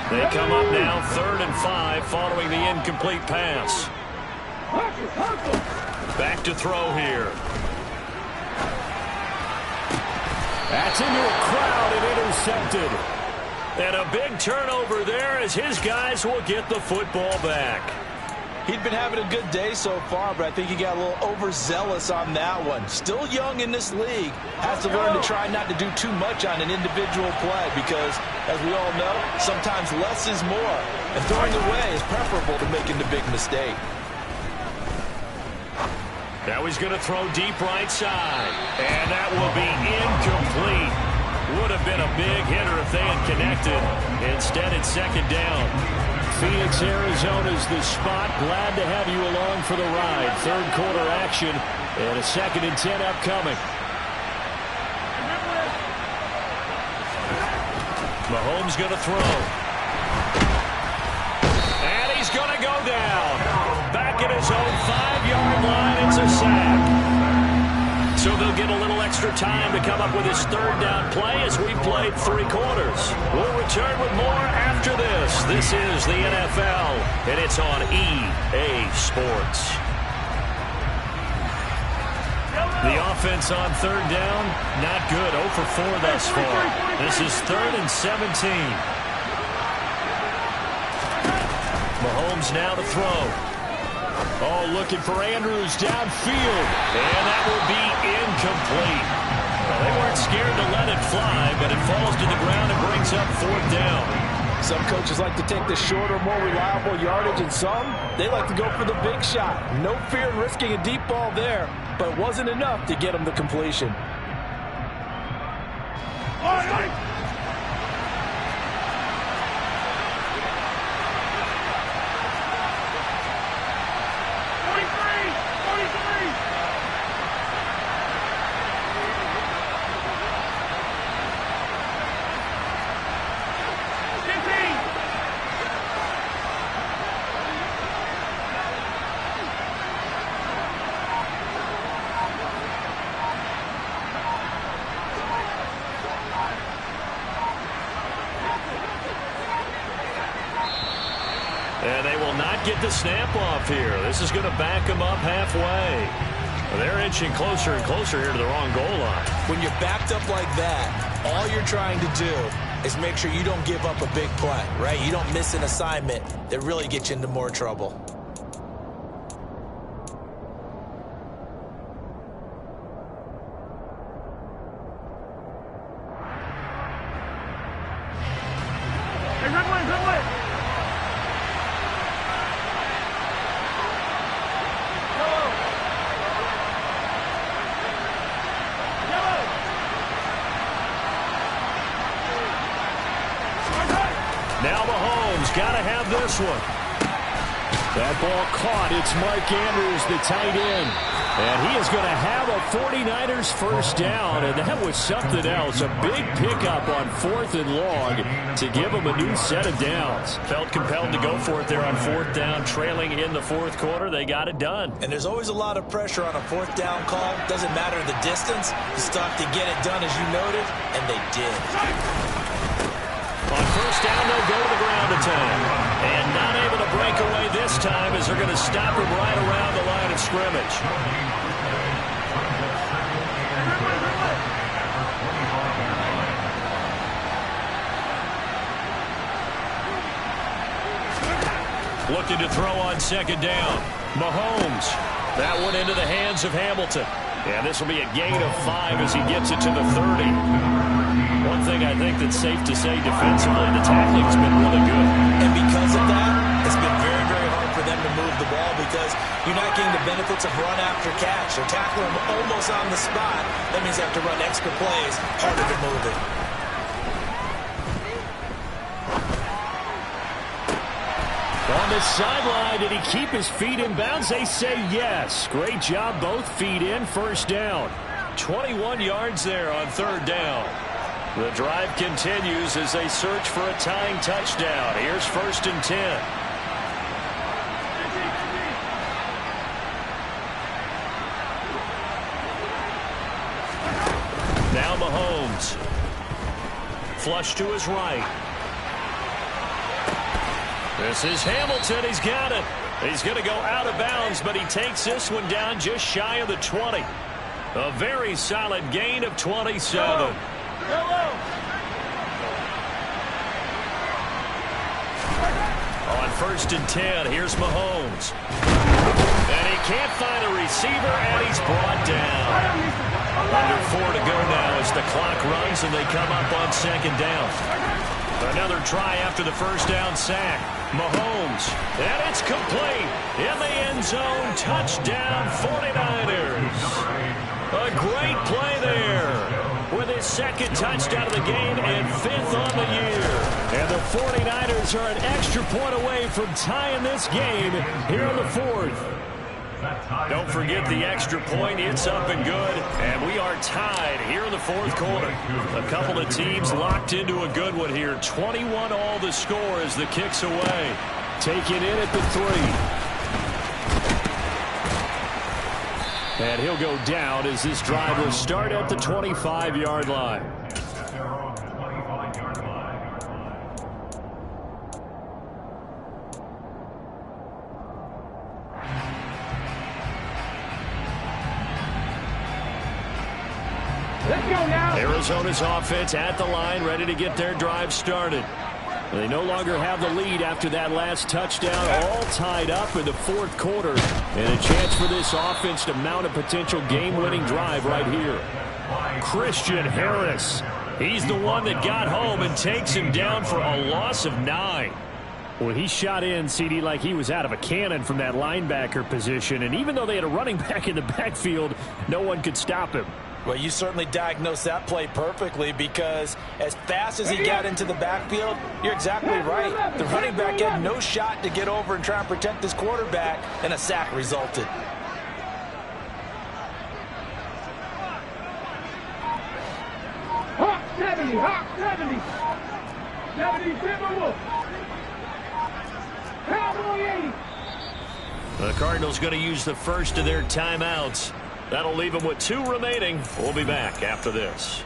They come up now 3rd and 5 following the incomplete pass. Back to throw here. That's into a crowd and intercepted. And a big turnover there as his guys will get the football back. He'd been having a good day so far, but I think he got a little overzealous on that one. Still young in this league. Has to learn to try not to do too much on an individual play because, as we all know, sometimes less is more. And throwing away is preferable to making the big mistake. Now he's going to throw deep right side. And that will be incomplete. Would have been a big hitter if they had connected. Instead, it's 2nd down. Phoenix, Arizona's the spot. Glad to have you along for the ride. Third quarter action and a 2nd and 10 upcoming. Mahomes going to throw. And he's going to go down. Back at his own 5-yard line. It's a sack. So they'll get a little extra time to come up with his 3rd down play as we played 3 quarters. We'll return with more after this. This is the NFL, and it's on EA Sports. The offense on 3rd down, not good. 0 for 4 thus far. This is 3rd and 17. Mahomes now to throw. Oh, looking for Andrews downfield. And that will be incomplete. Well, they weren't scared to let it fly, but it falls to the ground and brings up 4th down. Some coaches like to take the shorter, more reliable yardage, and some, they like to go for the big shot. No fear in risking a deep ball there, but it wasn't enough to get them the completion. All right. And they will not get the snap off here. This is going to back them up halfway. They're inching closer and closer here to the wrong goal line. When you're backed up like that, all you're trying to do is make sure you don't give up a big play, right? You don't miss an assignment that really gets you into more trouble. Now Mahomes got to have this one. That ball caught. It's Mark Andrews, the tight end. And he is going to have a 49ers first down. And that was something else. A big pickup on 4th and long to give him a new set of downs. Felt compelled to go for it there on 4th down, trailing in the 4th quarter. They got it done. And there's always a lot of pressure on a 4th down call. Doesn't matter the distance. You still have to get it done, as you noted, and they did. On first down, they'll go to the ground attack. And not able to break away this time as they're going to stop him right around the line of scrimmage. Looking to throw on second down. Mahomes. That one into the hands of Hamilton. And this will be a gain of 5 as he gets it to the 30. One thing I think that's safe to say defensively, the tackling's been really good. And because of that, it's been very, very hard for them to move the ball because you're not getting the benefits of run after catch. They're tackling them almost on the spot. That means they have to run extra plays, harder to move it. On the sideline, did he keep his feet in bounds? They say yes. Great job, both feet in, first down. 21 yards there on third down. The drive continues as they search for a tying touchdown. Here's 1st and 10. Now Mahomes. Flush to his right. This is Hamilton. He's got it. He's going to go out of bounds, but he takes this one down just shy of the 20. A very solid gain of 27. On 1st and 10, here's Mahomes. And he can't find a receiver, and he's brought down. Under 4 to go now as the clock runs, and they come up on second down. Another try after the first down sack. Mahomes, and it's complete. In the end zone, touchdown 49ers. A great play there. With his second touchdown of the game and 5th on the year. And the 49ers are an extra point away from tying this game here in the 4th. Don't forget the extra point. It's up and good. And we are tied here in the 4th quarter. A couple of teams locked into a good one here. 21 all the score as the kick's away. Taken in at the 3. And he'll go down as this drive will start at the 25-yard line. Let's go now. Arizona's offense at the line, ready to get their drive started. They no longer have the lead after that last touchdown, all tied up in the 4th quarter. And a chance for this offense to mount a potential game-winning drive right here. Christian Harris. He's the one that got home and takes him down for a loss of 9. Well, he shot in, CD, like he was out of a cannon from that linebacker position. And even though they had a running back in the backfield, no one could stop him. Well, you certainly diagnosed that play perfectly because as fast as he got into the backfield, you're exactly right. The running back had no shot to get over and try and protect his quarterback, and a sack resulted. Hawk 70, Hawk 70. 70, Timberwolf. Cowboy 80. The Cardinals going to use the first of their timeouts. That'll leave them with 2 remaining. We'll be back after this.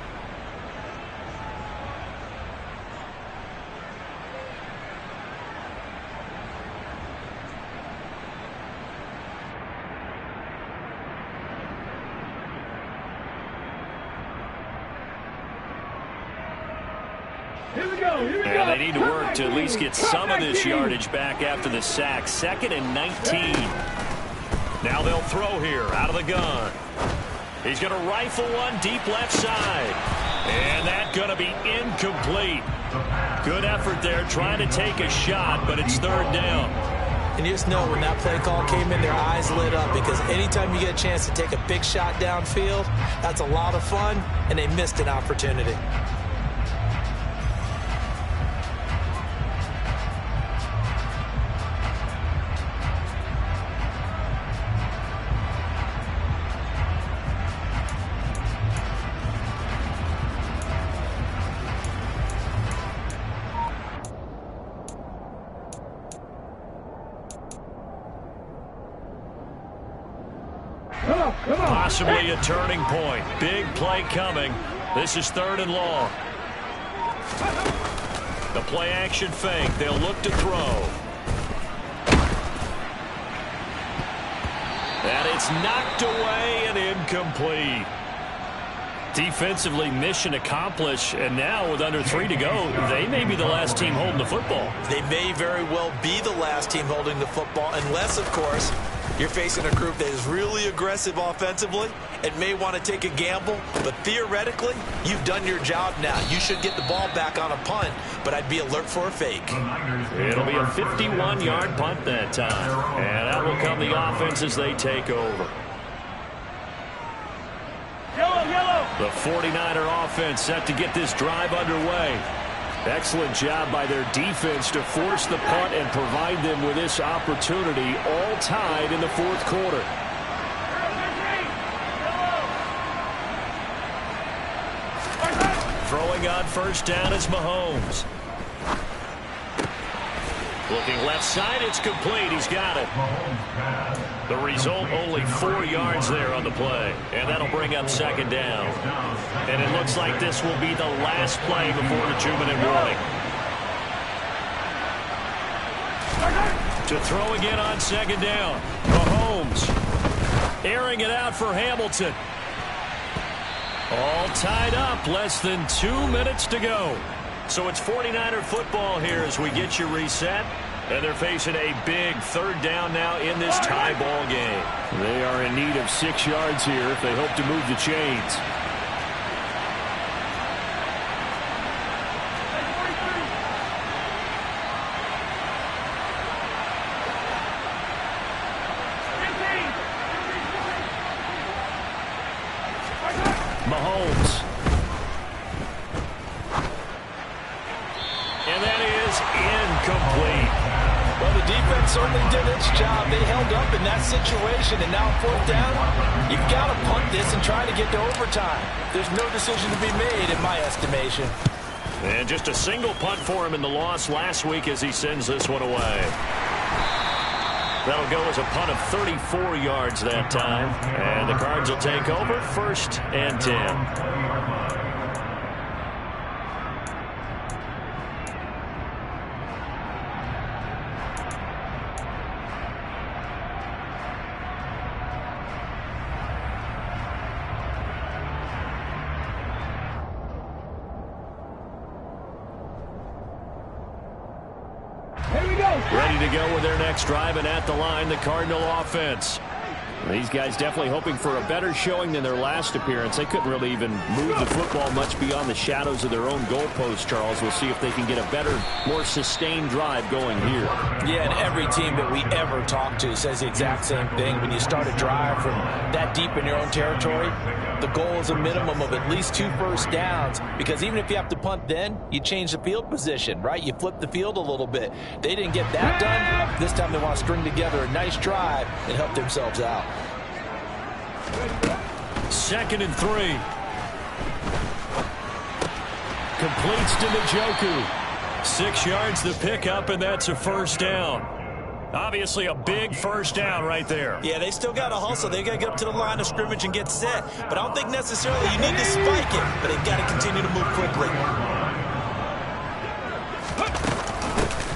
And they need to work to at least get some of this yardage back after the sack. 2nd and 19. Now they'll throw here out of the gun. He's going to rifle one deep left side. And that's going to be incomplete. Good effort there trying to take a shot, but it's 3rd down. And you just know when that play call came in, their eyes lit up, because anytime you get a chance to take a big shot downfield, that's a lot of fun, and they missed an opportunity. Possibly a turning point. Big play coming. This is 3rd and long. The play action fake. They'll look to throw. And it's knocked away and incomplete. Defensively, mission accomplished, and now with under 3 to go, they may be the last team holding the football. They may very well be the last team holding the football, unless, of course, you're facing a group that is really aggressive offensively and may want to take a gamble. But theoretically, you've done your job now. You should get the ball back on a punt, but I'd be alert for a fake. It'll be a 51-yard punt that time. And that will come the offense as they take over. The 49er offense set to get this drive underway. Excellent job by their defense to force the punt and provide them with this opportunity, all tied in the 4th quarter. Throwing on 1st down is Mahomes. Looking left side, it's complete. He's got it. The result, only 4 yards there on the play. And that'll bring up 2nd down. And it looks like this will be the last play before the 2-minute warning. To throw again on 2nd down. Mahomes airing it out for Hamilton. All tied up, less than 2 minutes to go. So it's 49er football here as we get you reset. And they're facing a big 3rd down now in this tie ball game. They are in need of 6 yards here if they hope to move the chains. Mahomes. And that is incomplete. Well, the defense certainly did its job. They held up in that situation, and now 4th down, you've got to punt this and try to get to overtime. There's no decision to be made in my estimation. And just a single punt for him in the loss last week as he sends this one away. That'll go as a punt of 34 yards that time. And the Cards will take over 1st and 10. Ready to go with their next drive, and at the line, the Cardinal offense. These guys definitely hoping for a better showing than their last appearance. They couldn't really even move the football much beyond the shadows of their own goalpost, Charles. We'll see if they can get a better, more sustained drive going here. Yeah, and every team that we ever talk to says the exact same thing. When you start a drive from that deep in your own territory, the goal is a minimum of at least 2 first downs, because even if you have to punt then, you change the field position, right? You flip the field a little bit. They didn't get that done. This time they want to string together a nice drive and help themselves out. 2nd and 3. Completes to Njoku. 6 yards the pickup, and that's a 1st down. Obviously a big 1st down right there. Yeah, they still got to hustle. They got to get up to the line of scrimmage and get set. But I don't think necessarily you need to spike it, but they've got to continue to move quickly.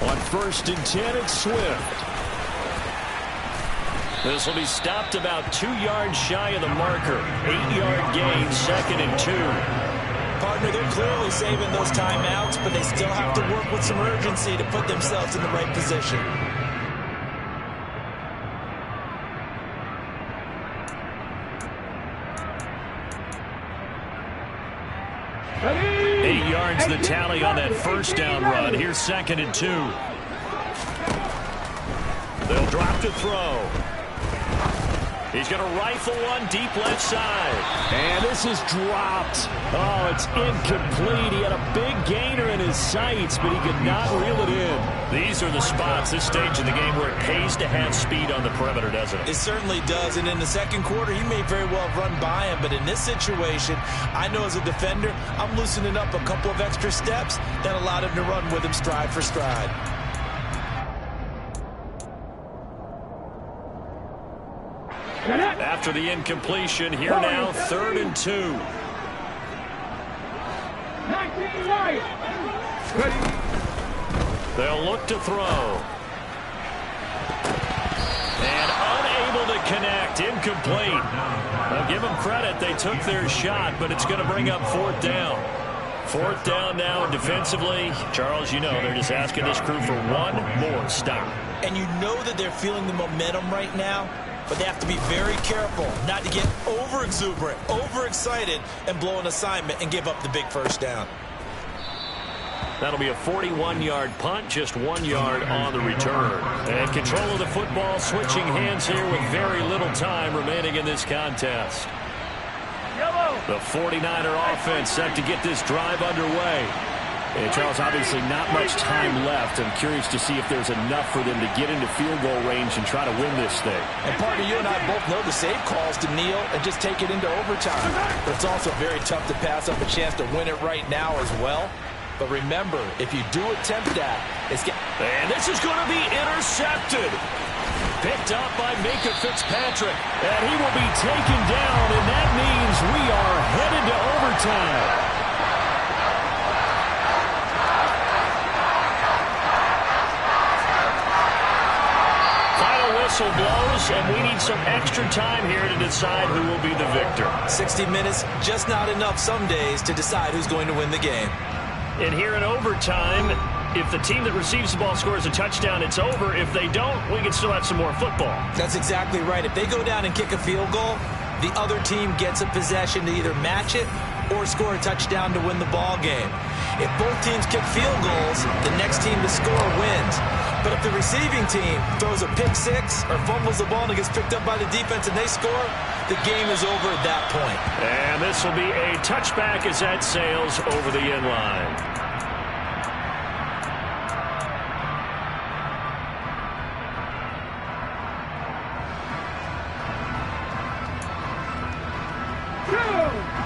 On 1st and 10, it's Swift. This will be stopped about 2 yards shy of the marker. 8-yard gain, 2nd and 2. Gardner, they're clearly saving those timeouts, but they still have to work with some urgency to put themselves in the right position. Ready? 8 yards the tally on that first down run. Here's 2nd and 2. They'll drop to throw. He's going to rifle one deep left side. And this is dropped. Oh, it's incomplete. He had a big gainer in his sights, but he could not reel it in. These are the spots, this stage of the game, where it pays to have speed on the perimeter, doesn't it? It certainly does, and in the second quarter, he may very well run by him, but in this situation, I know as a defender, I'm loosening up a couple of extra steps that allowed him to run with him stride for stride. After the incompletion, here now, 3rd and 2. 19 right. Ready? They'll look to throw. And unable to connect. Incomplete. I'll give them credit. They took their shot, but it's going to bring up 4th down. 4th down now defensively. Charles, you know, they're just asking this crew for one more stop. And you know that they're feeling the momentum right now, but they have to be very careful not to get over-exuberant, overexcited, and blow an assignment and give up the big first down. That'll be a 41-yard punt, just 1 yard on the return. And control of the football, switching hands here with very little time remaining in this contest. The 49er offense set to get this drive underway. And Charles, obviously not much time left. I'm curious to see if there's enough for them to get into field goal range and try to win this thing. And partner, you and I both know the save calls to kneel and just take it into overtime. But it's also very tough to pass up a chance to win it right now as well. But remember, if you do attempt that, and this is going to be intercepted. Picked up by Minka Fitzpatrick. And he will be taken down, and that means we are headed to overtime. Whistle blows, and we need some extra time here to decide who will be the victor. 60 minutes, just not enough some days to decide who's going to win the game. And here in overtime, if the team that receives the ball scores a touchdown, it's over. If they don't, we can still have some more football. That's exactly right. If they go down and kick a field goal, the other team gets a possession to either match it or score a touchdown to win the ball game. If both teams kick field goals, the next team to score wins. But if the receiving team throws a pick six or fumbles the ball and it gets picked up by the defense and they score, the game is over at that point. And this will be a touchback as that sails over the end line.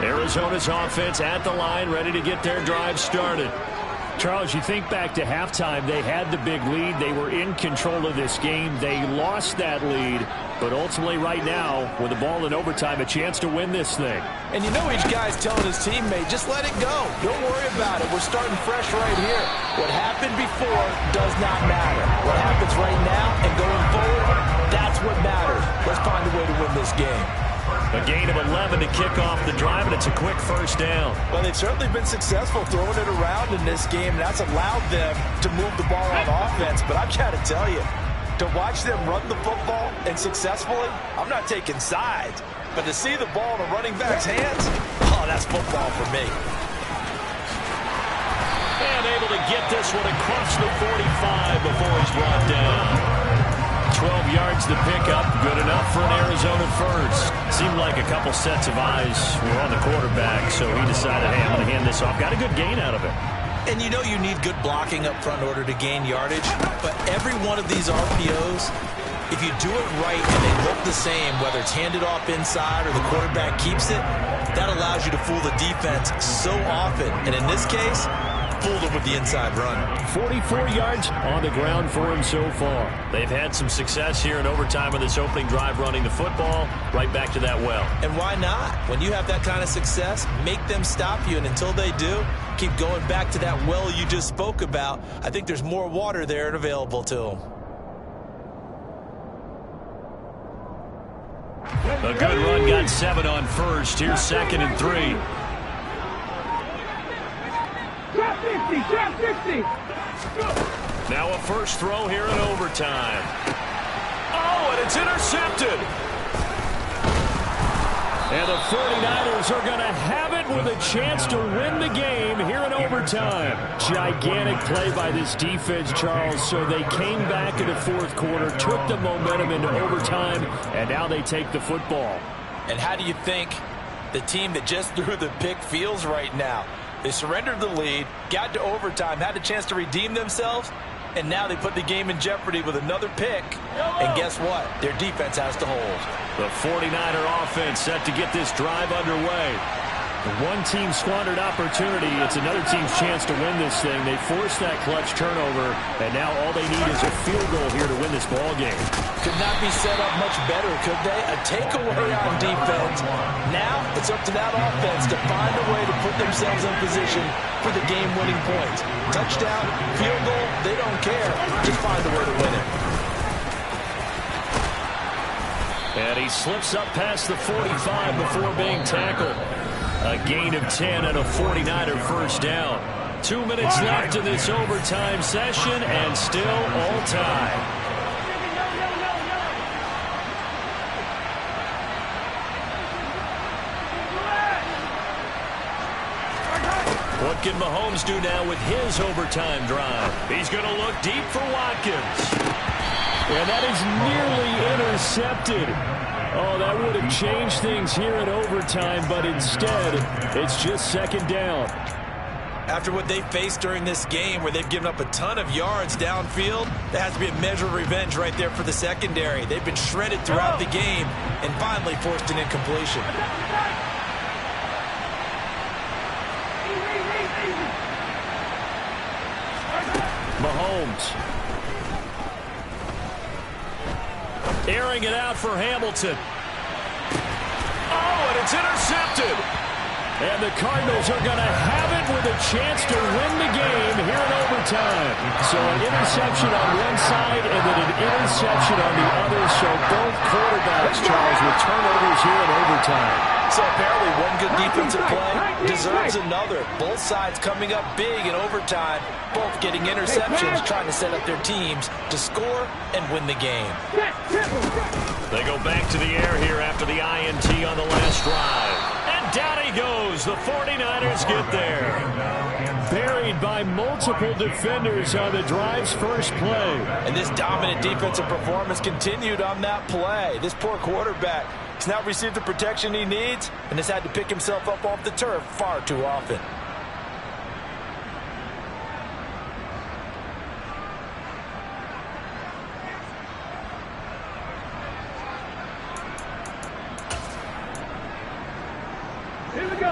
Arizona's offense at the line, ready to get their drive started. Charles, you think back to halftime, they had the big lead. They were in control of this game. They lost that lead, but ultimately right now, with the ball in overtime, a chance to win this thing. And you know each guy's telling his teammate, just let it go. Don't worry about it. We're starting fresh right here. What happened before does not matter. What happens right now and going forward, that's what matters. Let's find a way to win this game. A gain of 11 to kick off the drive, and it's a quick first down. Well, they've certainly been successful throwing it around in this game, and that's allowed them to move the ball on offense. But I've got to tell you, to watch them run the football and successfully, I'm not taking sides. But to see the ball in a running back's hands, oh, that's football for me. And able to get this one across the 45 before he's brought down. 12 yards to pick up, good enough for an Arizona first. Seemed like a couple sets of eyes were on the quarterback, so he decided, hey, I'm going to hand this off. Got a good gain out of it. And you know you need good blocking up front in order to gain yardage, but every one of these RPOs, if you do it right and they look the same, whether it's handed off inside or the quarterback keeps it, that allows you to fool the defense so often. And in this case, fooled him with the inside run. 44 yards on the ground for him so far. They've had some success here in overtime on this opening drive running the football. Right back to that well. And why not? When you have that kind of success, make them stop you. And until they do, keep going back to that well you just spoke about. I think there's more water there and available to them. A good run, got 7 on first. Here's 2nd and 3. Trap 50. Now a first throw here in overtime. Oh, and it's intercepted. And the 49ers are going to have it with a chance to win the game here in overtime. Gigantic play by this defense, Charles. So they came back in the fourth quarter, took the momentum into overtime, and now they take the football. And how do you think the team that just threw the pick feels right now? They surrendered the lead, got to overtime, had a chance to redeem themselves, and now they put the game in jeopardy with another pick. And guess what? Their defense has to hold. The 49er offense set to get this drive underway. One team squandered opportunity. It's another team's chance to win this thing. They forced that clutch turnover, and now all they need is a field goal here to win this ball game. Could not be set up much better, could they? A takeaway on defense. Now it's up to that offense to find a way to put themselves in position for the game-winning points. Touchdown, field goal, they don't care. Just find a way to win it. And he slips up past the 45 before being tackled. A gain of 10 and a 49er first down. 2 minutes left in this overtime session, and still all tied. What can Mahomes do now with his overtime drive? He's going to look deep for Watkins. And that is nearly intercepted. Oh, that would have changed things here in overtime, but instead, it's just second down. After what they faced during this game, where they've given up a ton of yards downfield, there has to be a measure of revenge right there for the secondary. They've been shredded throughout the game and finally forced an incompletion. Mahomes. Airing it out for Hamilton. Oh, and it's intercepted. And the Cardinals are going to have it with a chance to win the game here in overtime. So an interception on one side and then an interception on the other. So both quarterbacks, Charles, with turnovers here in overtime. So apparently one good defensive play deserves another. Both sides coming up big in overtime, both getting interceptions, trying to set up their teams to score and win the game. They go back to the air here after the INT on the last drive. And down he goes. The 49ers get there. Buried by multiple defenders on the drive's first play. And this dominant defensive performance continued on that play. This poor quarterback has not received the protection he needs and has had to pick himself up off the turf far too often.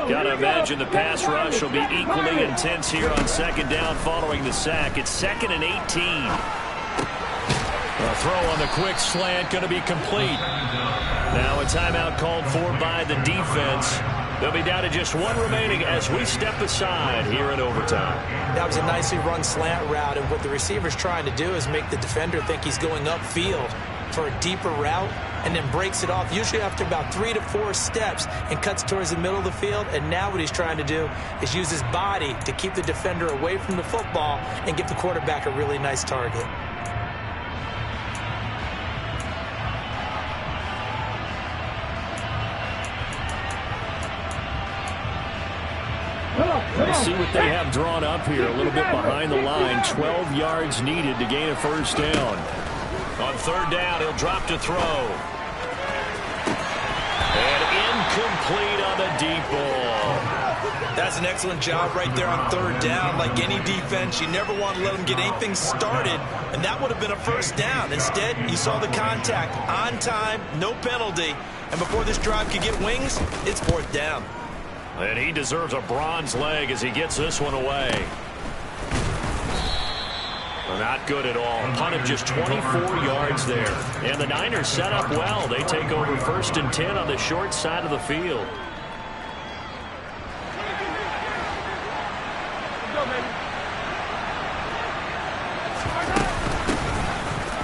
Gotta imagine the pass rush will be equally intense here on second down following the sack. It's 2nd and 18. A throw on the quick slant going to be complete. Now a timeout called for by the defense. They'll be down to just one remaining as we step aside here in overtime. That was a nicely run slant route, and what the receiver's trying to do is make the defender think he's going upfield for a deeper route, and then breaks it off, usually after about 3 to 4 steps, and cuts towards the middle of the field. And now what he's trying to do is use his body to keep the defender away from the football and give the quarterback a really nice target. Let's see what they have drawn up here. A little bit behind the line. 12 yards needed to gain a first down. On third down, he'll drop to throw. And incomplete on the deep ball. That's an excellent job right there on third down. Like any defense, you never want to let them get anything started, and that would have been a first down. Instead, you saw the contact on time, no penalty, and before this drive could get wings, it's fourth down. And he deserves a bronze leg as he gets this one away. Not good at all. Punt of just 24 yards there. And the Niners set up well. They take over 1st and 10 on the short side of the field.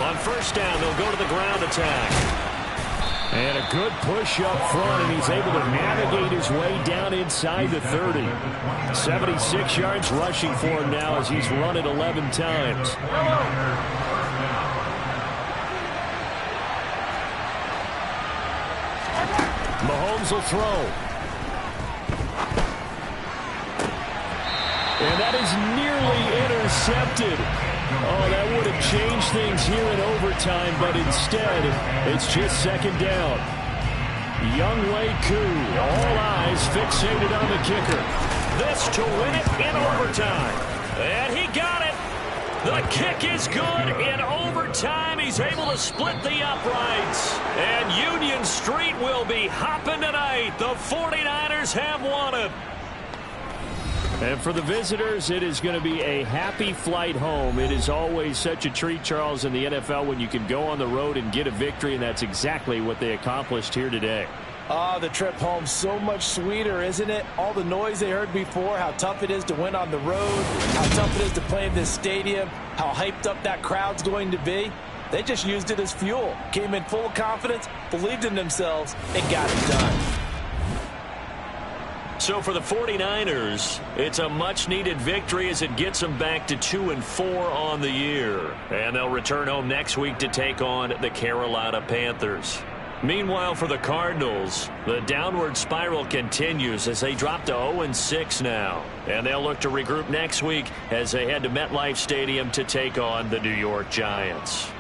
On first down, they'll go to the ground attack. And a good push up front, and he's able to navigate his way down inside the 30. 76 yards rushing for him now as he's run it 11 times. Mahomes will throw. And that is nearly intercepted. Oh, that would have changed things here in overtime, but instead, it's just second down. Younghoe Koo, all eyes fixated on the kicker. This to win it in overtime. And he got it. The kick is good in overtime. He's able to split the uprights. And Union Street will be hopping tonight. The 49ers have won it. And for the visitors, it is going to be a happy flight home. It is always such a treat, Charles, in the NFL when you can go on the road and get a victory, and that's exactly what they accomplished here today. The trip home so much sweeter, isn't it? All the noise they heard before, how tough it is to win on the road, how tough it is to play in this stadium, how hyped up that crowd's going to be. They just used it as fuel, came in full of confidence, believed in themselves, and got it done. So for the 49ers, it's a much-needed victory as it gets them back to 2-4 on the year. And they'll return home next week to take on the Carolina Panthers. Meanwhile, for the Cardinals, the downward spiral continues as they drop to 0-6 now. And they'll look to regroup next week as they head to MetLife Stadium to take on the New York Giants.